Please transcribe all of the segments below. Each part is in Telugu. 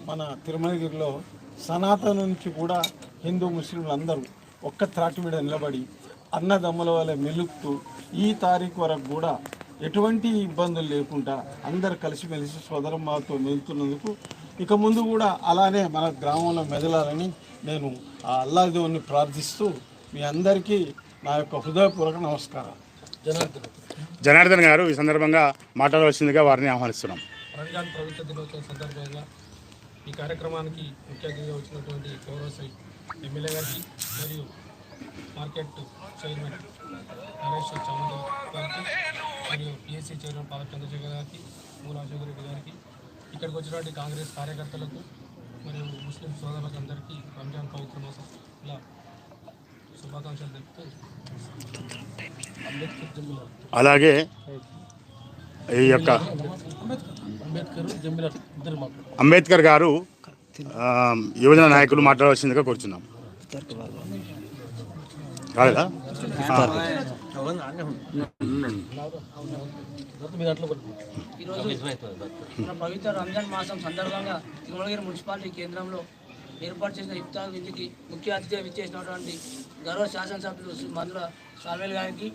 మన తిరుమలగిరిలో సనాతన నుంచి కూడా హిందూ ముస్లింలు అందరూ ఒక్క త్రాటి మీద నిలబడి అన్నదమ్ముల వల్ల మెలుగుతూ ఈ తారీఖు వరకు కూడా ఎటువంటి ఇబ్బందులు లేకుండా అందరు కలిసిమెలిసి సోదరమ్మతో మెలుతున్నందుకు ఇక ముందు కూడా అలానే మన గ్రామంలో మెదలాలని నేను ఆ అల్లాదేవుని ప్రార్థిస్తూ మీ అందరికీ నా యొక్క హృదయపూర్వక నమస్కారం. జనార్దన్ గారు ఈ సందర్భంగా మాట్లాడవలసిందిగా వారిని ఆహ్వానిస్తున్నాం. రంజాన్ పవిత్ర దినోత్సవం సందర్భంగా ఈ కార్యక్రమానికి ముఖ్య అతిథిగా వచ్చినటువంటి గౌరవ శ్రీ ఎమ్మెల్యే గారికి మరియు మార్కెట్ చైర్మన్ నరేష్ చామంది గారికి మరియు పిఎస్సి చైర్మన్ పాల చంద్రశేఖర్ గారికి మూల అశోక్ రెడ్డి గారికి ఇక్కడికి వచ్చినటువంటి కాంగ్రెస్ కార్యకర్తలకు మరియు ముస్లిం సోదరులకు అందరికీ రంజాన్ పవిత్ర మాసం ఇలా శుభాకాంక్షలు తెలుపుతూ అలాగే ఈ యొక్క అంబేద్కర్ గారు యువజన నాయకులు మాట్లాడవలసిందిగా కోరుచున్నాం. కాదా పవిత్ర రంజాన్ మాసం సందర్భంగా తిరుమలగిరి మున్సిపాలిటీ కేంద్రంలో ఏర్పాటు చేసిన ఇఫ్తార్ విందుకి ముఖ్య అతిథిగా విచ్చేసినటువంటి గౌరవ శాసనసభ్యులు శ్రీ మందుల స్వామిల్ గారికి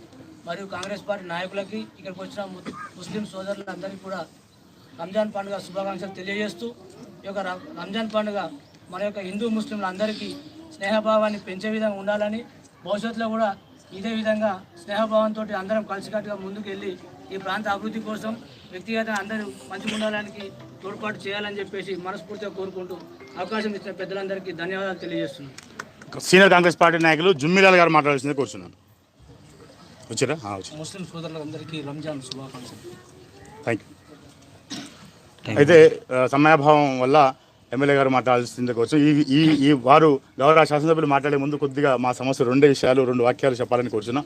మరియు కాంగ్రెస్ పార్టీ నాయకులకి ఇక్కడికి వచ్చిన ముస్లిం సోదరులందరికీ కూడా రంజాన్ పండుగ శుభాకాంక్షలు తెలియజేస్తూ ఈ యొక్క రంజాన్ పండుగ మన యొక్క హిందూ ముస్లింలందరికీ స్నేహభావాన్ని పెంచే విధంగా ఉండాలని భవిష్యత్తులో కూడా ఇదే విధంగా స్నేహభావంతో అందరం కలిసికట్టుగా ముందుకు వెళ్ళి ఈ ప్రాంత అభివృద్ధి కోసం వ్యక్తిగతంగా అందరూ మంచిగా ఉండడానికి తోడ్పాటు చేయాలని చెప్పేసి మనస్ఫూర్తిగా కోరుకుంటూ అవకాశం ఇచ్చిన పెద్దలందరికీ ధన్యవాదాలు తెలియజేస్తున్నాను. సీనియర్ కాంగ్రెస్ పార్టీ నాయకులు జుమ్మిలాల్ గారు మాట్లాడాల్సిందే కోరుచున్నాను. వచ్చారా? ముస్లిం సోదరులందరికీ రంజాన్ శుభాకాంక్షలు. Thank you. అయితే సమయాభావం వల్ల ఎమ్మెల్యే గారు మాట్లాడాల్సిందే కోరుచు. ఈ వారు గౌరవ శాసనసభ్యులు మాట్లాడే ముందు కొద్దిగా మా సమస్య రెండు వాక్యాలు చెప్పాలని కోరుచున్నాం.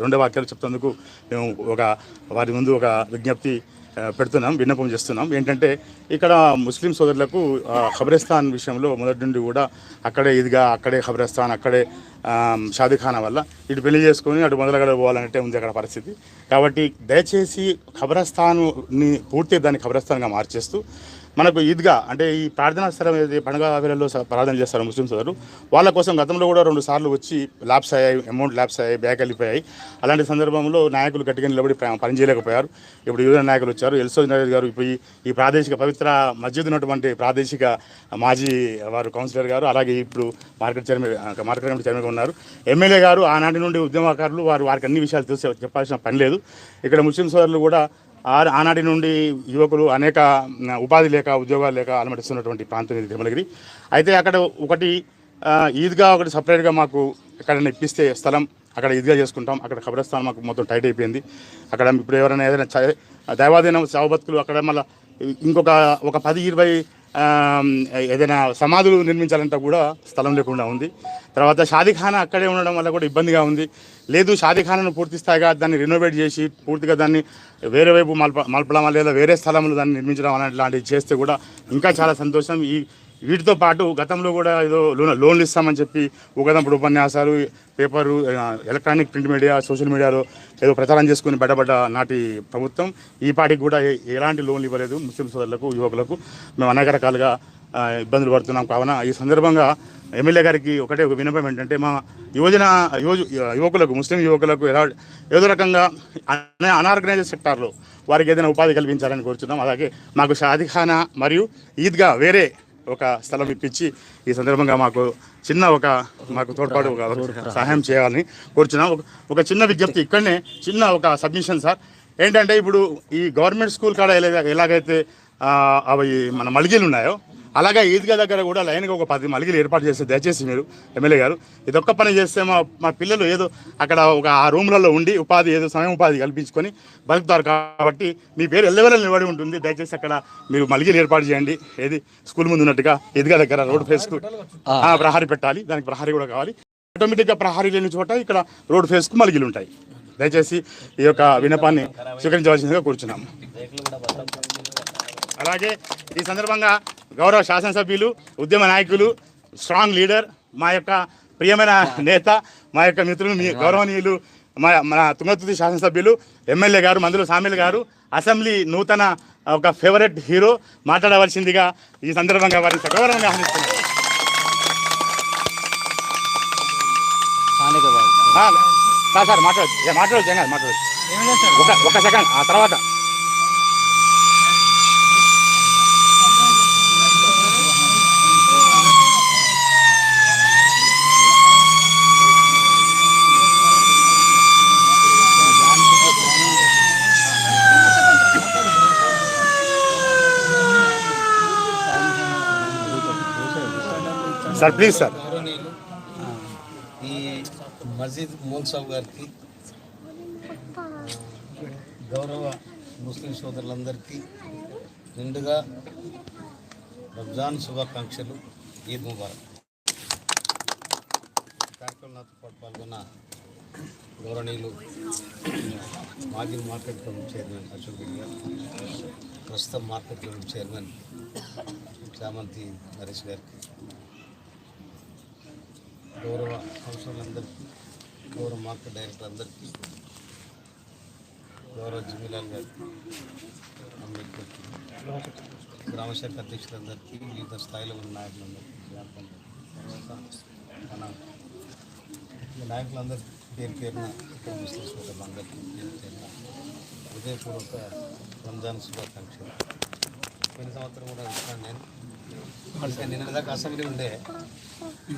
రెండే వాక్యాలు చెప్తందుకు మేము వారి ముందు ఒక విజ్ఞప్తి పెడుతున్నాం, విన్నపం చేస్తున్నాం. ఏంటంటే ఇక్కడ ముస్లిం సోదరులకు ఖబరిస్తాన్ విషయంలో మొదటి నుండి కూడా అక్కడే ఈద్గా, అక్కడే ఖబరిస్తాన్, అక్కడే షాదీఖానా వల్ల ఇటు పెళ్లి చేసుకొని అటు మొదలగడ పోవాలంటే ఉంది అక్కడ పరిస్థితి. కాబట్టి దయచేసి ఖబరస్థాన్ని పూర్తి దాన్ని ఖబరస్థాన్గా మార్చేస్తూ మనకు ఈద్గా అంటే ఈ ప్రార్థనా స్థలం ఏదైతే పండుగ వేళల్లో ప్రార్థన చేస్తారు ముస్లిం సోదరులు, వాళ్ళ కోసం గతంలో కూడా 2 సార్లు వచ్చి ల్యాప్స్ అయ్యాయి, అమౌంట్ ల్యాప్స్ అయ్యాయి, బ్యాక్ వెళ్ళిపోయాయి. అలాంటి సందర్భంలో నాయకులు గట్టిగా నిలబడి పనిచేయలేకపోయారు. ఇప్పుడు యువజన నాయకులు వచ్చారు. ఎల్సో నాయక్ గారు ఇప్పుడు ఈ ప్రాదేశిక పవిత్ర మస్జిద్ ఉన్నటువంటి ప్రాదేశిక మాజీ వారు కౌన్సిలర్ గారు, అలాగే ఇప్పుడు మార్కెట్ చైర్మన్గా ఉన్నారు. ఎమ్మెల్యే గారు ఆనాటి నుండి ఉద్యమకారులు, వారికి అన్ని విషయాలు తెలిసి చెప్పాల్సిన పని లేదు. ఇక్కడ ముస్లిం సోదరులు కూడా ఆనాటి నుండి యువకులు అనేక ఉపాధి లేక, ఉద్యోగాలు లేక అలమటిస్తున్నటువంటి ప్రాంతం ఇది తిరుమలగిరి. అయితే అక్కడ ఒకటి ఈద్గా ఒకటి సపరేట్గా మాకు ఎక్కడైనా ఇప్పిస్తే స్థలం అక్కడ ఈద్గా చేసుకుంటాం. అక్కడ ఖబరస్థాన్ మాకు మొత్తం టైట్ అయిపోయింది. అక్కడ ఇప్పుడు ఎవరైనా ఏదైనా దైవాధీనం చావుబతుకులు అక్కడ మళ్ళీ ఇంకొక 10-20 ఏదైనా సమాధులు నిర్మించాలంటే కూడా స్థలం లేకుండా ఉంది. తర్వాత షాదీఖానా అక్కడే ఉండడం వల్ల కూడా ఇబ్బందిగా ఉంది. లేదు షాదీఖానాను పూర్తి స్థాయిగా దాన్ని రెనోవేట్ చేసి పూర్తిగా దాన్ని వేరే వైపు మలపడం లేదా వేరే స్థలంలో దాన్ని నిర్మించడం అలాంటివి చేస్తే కూడా ఇంకా చాలా సంతోషం. వీటితో పాటు గతంలో కూడా ఏదో లోన్లు ఇస్తామని చెప్పి ఊగదంపుడు ఉపన్యాసాలు, paper, electronic print media, social మీడియాలో ఏదో ప్రచారం చేసుకుని బయటపడ్డ నాటి ప్రభుత్వం ఈ పాటికి కూడా ఎలాంటి లోన్లు ఇవ్వలేదు ముస్లిం సోదరులకు, యువకులకు. మేము అనేక రకాలుగా ఇబ్బందులు పడుతున్నాం. కావున ఈ సందర్భంగా ఎమ్మెల్యే గారికి ఒక విన్నపం ఏంటంటే మా యువకులకు, ముస్లిం యువకులకు ఏదో రకంగా అనార్గనైజ్డ్ సెక్టార్లో వారికి ఏదైనా ఉపాధి కల్పించాలని కోరుతున్నాం. అలాగే మాకు షాదీఖానా మరియు ఈద్గా వేరే ఒక స్థలం ఇప్పించి ఈ సందర్భంగా మాకు తోడ్పాటు సహాయం చేయాలని కోరుచున్నాం. ఒక చిన్న విజ్ఞప్తి, ఇక్కడనే చిన్న ఒక సబ్మిషన్ సార్. ఏంటంటే ఇప్పుడు ఈ గవర్నమెంట్ స్కూల్ కాడ ఎలాగైతే అవి మన మలిగీలు ఉన్నాయో అలాగే ఈద్గా దగ్గర కూడా లైన్గా ఒక 10 మలిగీలు ఏర్పాటు చేస్తే దయచేసి మీరు ఎమ్మెల్యే గారు ఇదొక్క పని చేస్తే మా పిల్లలు ఏదో అక్కడ ఆ రూమ్లలో ఉండి ఏదో సమయం ఉపాధి కల్పించుకొని బతుకుతారు. కాబట్టి మీ పేరు ఎల్లవెల్ల నిలబడి ఉంటుంది. దయచేసి అక్కడ మీరు మలిగీలు ఏర్పాటు చేయండి. ఏది స్కూల్ ముందు ఉన్నట్టుగా ఈద్గా దగ్గర రోడ్ ఫేస్కు ప్రహారీ పెట్టాలి. దానికి ప్రహారీ కూడా కావాలి. ఆటోమేటిక్గా ప్రహారీ లేని చోట ఇక్కడ రోడ్ ఫేస్కు మలిగీలు ఉంటాయి. దయచేసి ఈ యొక్క విన్నపాన్ని స్వీకరించవలసిందిగా కూర్చున్నాము. అలాగే ఈ సందర్భంగా గౌరవ శాసనసభ్యులు, ఉద్యమ నాయకులు, స్ట్రాంగ్ లీడర్, మా యొక్క ప్రియమైన నేత, మా యొక్క మిత్రులు, మీ గౌరవనీయులు, మన తుంగతుర్తి శాసనసభ్యులు ఎమ్మెల్యే గారు మందుల సామిల్ గారు, అసెంబ్లీ నూతన ఒక ఫేవరెట్ హీరో మాట్లాడవలసిందిగా ఈ సందర్భంగా వారిని సగౌరవంగా ఆహ్వానిస్తున్నాను. సార్ మాట్లాడచ్చు ఒక సెకండ్ ఆ తర్వాత సార్ ప్లీజ్ సార్. గౌరవనీయులు ఈ మస్జిద్ మోల్ సాబ్ గారికి, గౌరవ ముస్లిం సోదరులందరికీ నిండుగా రంజాన్ శుభాకాంక్షలు, ఈద్ ముబారక్. కార్యక్రమం నాతో పాటు పాల్గొన్న గౌరవనీయులు మాజీ market committee chairman Ashok Reddy గారు, ప్రస్తుతం మార్కెట్ కమిటీ చైర్మన్ చామంతి నరేష్ గారికి, గౌరవ కౌన్సిలర్లందరికీ, గౌరవ మార్కెట్ డైరెక్టర్ అందరికీ, గౌరవ జిమ్మిలాల్ గారికి, అంబేద్కర్కి, గ్రామశాఖ అధ్యక్షులందరికీ, వివిధ స్థాయిలో ఉన్న నాయకులందరికీ, మన నాయకులందరికీ పేరు పేరున ఇక్కడ ముస్లిం సోదరులందరికీ పేరు పేరున హృదయపూర్వక రంజాన్ శుభాకాంక్షలు. పోయిన సంవత్సరం కూడా ఇస్తాను నేను నిన్నదాకా అసెంబ్లీ ఉండే.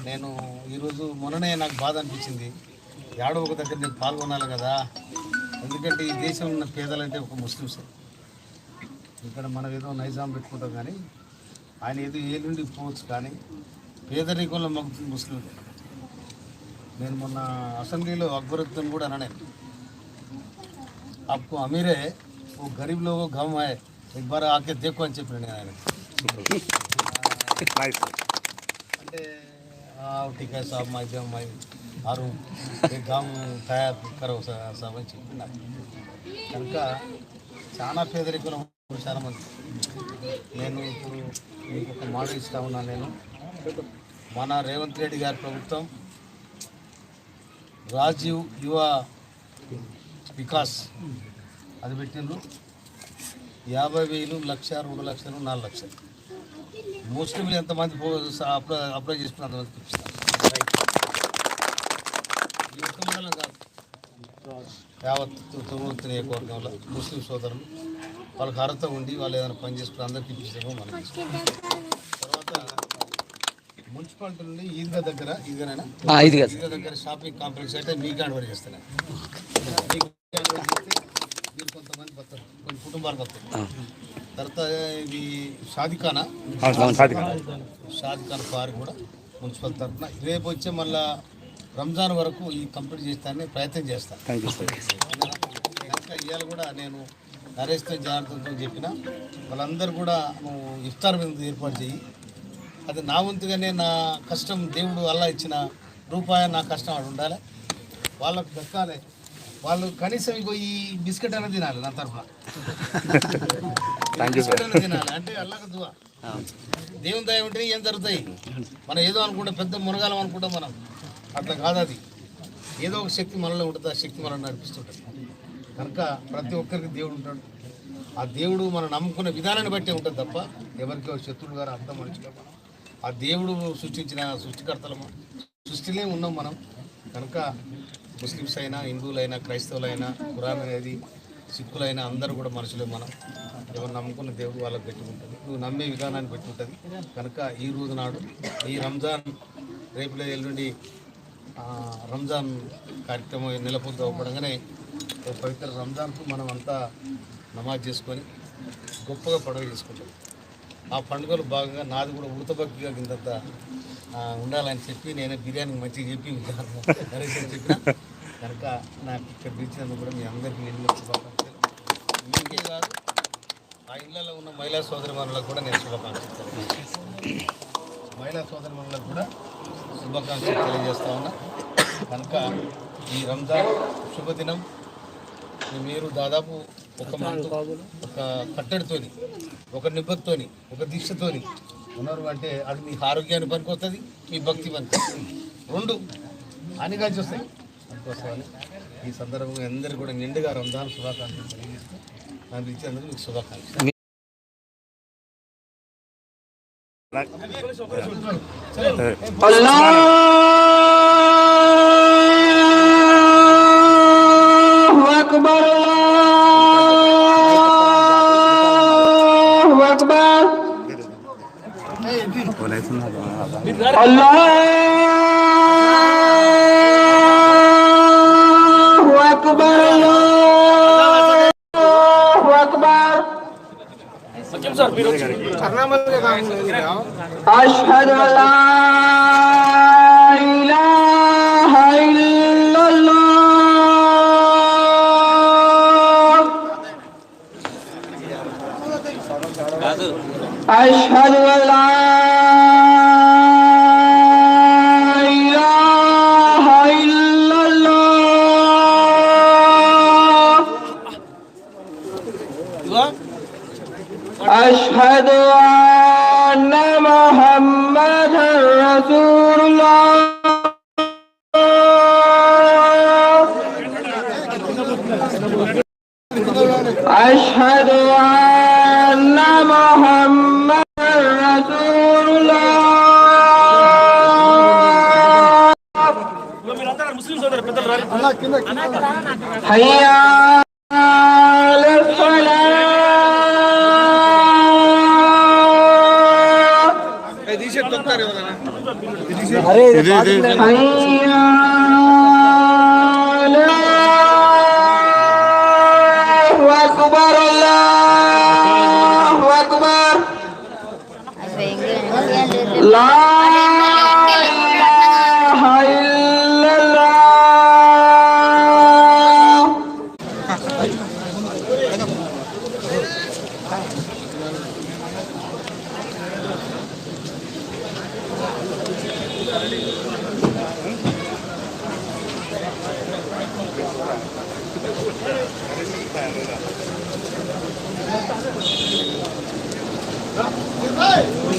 నేను ఈరోజు మొన్ననే నాకు బాధ అనిపించింది, ఏడో ఒక దగ్గర నేను పాల్గొనాలి కదా, ఎందుకంటే ఈ దేశంలో ఉన్న పేదలంటే ఒక ముస్లిమ్స్. ఇక్కడ మనం ఏదో నైజాం పెట్టుకుంటాం కానీ ఆయన ఏదో ఏ నుండి పోవచ్చు, కానీ పేదరికంలో మగ్గుతుంది ముస్లిం. నేను మొన్న అసెంబ్లీలో అక్బరుద్దీన్ కూడా అన్నా, నేను आपको अमीर है वो गरीब लोगों को गम है एक बार आके देखो అని చెప్పిన నేను ఆయన. అంటే ठीक है साहब मैं ఆరు एक गांव तैयार करो साहब అని చెప్పిన. కనుక చాలా పేదరికంలో చాలా మంది. నేను ఇప్పుడు మీకు ఒక మాట ఇస్తా ఉన్నాను. నేను మన రేవంత్ రెడ్డి గారి ప్రభుత్వం రాజీవ్ యువ వికాస్ అది పెట్టిండ్రు. 50,000, 1,00,000, 2,00,000, 4,00,000 ముస్లింలు ఎంతమంది అప్లై చేసుకుని అంతమంది చూపిస్తారు. ఈ ఒక్క మండలం కాదు, యావత్ తుమ్మూర్తి నియోజకవర్గంలో ముస్లిం సోదరులు వాళ్ళకి అర్హత ఉండి వాళ్ళు ఏదైనా పని చేసుకుని అందరికీ ఇప్పిస్తామో మనం. తర్వాత మున్సిపాలిటీ నుండి ఈద్గా దగ్గర ఈద్గా దగ్గర షాపింగ్ కాంప్లెక్స్ అయితే మీకు హ్యాండ్ చేస్తాను. మీరు కొంతమంది బతారు, కొన్ని కుటుంబాలు బతారు. తర్వాత ఇది షాదిఖానా పార్క్ కూడా మున్సిపల్ తరఫున రేపు వచ్చే మళ్ళా రంజాన్ వరకు ఈ కంప్లీట్ చేస్తానని ప్రయత్నం చేస్తాను. కనుక ఇవాళ కూడా నేను నరేష్తో జాగ్రత్తతో చెప్పిన వాళ్ళందరూ కూడా నువ్వు ఇఫ్తార్ విందు ఏర్పాటు చేయి. అది నా వంతుగానే నా కష్టం దేవుడు అల్లా ఇచ్చిన రూపాయి నా కష్టం అది ఉండాలి, వాళ్ళకు దక్కాలి. వాళ్ళు కనీసం ఇగో ఈ బిస్కెట్ అనేది తినాలి నా తరఫున, బిస్కెట్ అనేది తినాలి. అంటే అల్లాక దువా, దేవుని దయ ఉంటే ఏం జరుగుతాయి. మనం ఏదో అనుకుంటాం, పెద్ద మునగాలం అనుకుంటాం, మనం అట్లా కాదు. అది ఏదో ఒక శక్తి మనలో ఉంటుంది, ఆ శక్తి మనం నడిపిస్తుంటుంది. కనుక ప్రతి ఒక్కరికి దేవుడు ఉంటాడు. ఆ దేవుడు మనం నమ్ముకునే విధానాన్ని బట్టే ఉంటుంది తప్ప ఎవరికి శత్రువులు గారు అర్థం మనుషుగా మనం ఆ దేవుడు సృష్టించిన సృష్టికర్తలము, సృష్టిలే ఉన్నాం మనం. కనుక ముస్లిమ్స్ అయినా, హిందువులైనా, క్రైస్తవులైనా, ఖురాన్ అనేది సిక్కులైనా అందరూ కూడా మనుషులే మనం. ఎవరు నమ్ముకున్న దేవుడు వాళ్ళకి పెట్టుకుంటుంది, నువ్వు నమ్మే విధానాన్ని పెట్టుకుంటుంది. కనుక ఈ రోజు నాడు ఈ రంజాన్ రేపులో ఎల్లుండి రంజాన్ కార్యక్రమం నెలపొద్దు అవ్వడంగానే పవిత్ర రంజాన్కు మనం అంతా నమాజ్ చేసుకొని గొప్పగా పండుగ చేసుకుంటాం. ఆ పండుగలో భాగంగా నాది కూడా ఉడతబక్కిగా కిందంత ఉండాలని చెప్పి నేను బిర్యానీ మంచిగా చెప్పి నరేష్ అని చెప్పిన. కనుక నాకు ఇక్కడ పిలిచినందుకు కూడా మీ అందరికీ నిండు శుభాకాంక్షలు. మీకే కాదు, ఆ ఇళ్లలో ఉన్న మహిళా సోదరిమణులకు కూడా నేను శుభాకాంక్షలు మహిళా సోదరిమణులకు కూడా శుభాకాంక్షలు తెలియజేస్తా ఉన్నా. కనుక ఈ రంజాన్ శుభదినం మీరు దాదాపు ఒక మంత్ ఒక కట్టడితోని, ఒక నిబద్ధతోని, ఒక దీక్షతోని ఉన్నారు అంటే అది మీ ఆరోగ్యాన్ని పనికొస్తుంది, మీ భక్తి పనికొస్తుంది, రెండు అని కలిసి వస్తాయి. అందుకోసమని ఈ సందర్భంగా అందరూ కూడా నిండుగా రంజాన్ శుభాకాంక్షలు తెలియజేస్తూ నాకు ఇచ్చేందుకు మీకు శుభాకాంక్షలు. अल्लाहु अकबर अल्लाहु अकबर अल्लाहु अकबर अल्लाहु अकबर अशहदु अल्ला इलाहा इल्लल्लाह अशहदु अल्ला इलाहा इल्लल्लाह अशहदु अन्ना मुहम्मदर रसूलुल्लाह अशहदु अन्ना मुहम्मदर रसूलुल्लाह हय्या अलल फलाह अल्लाहु अकबर अल्लाहु अकबर ला इलाहा इल्लल्लाह Hey!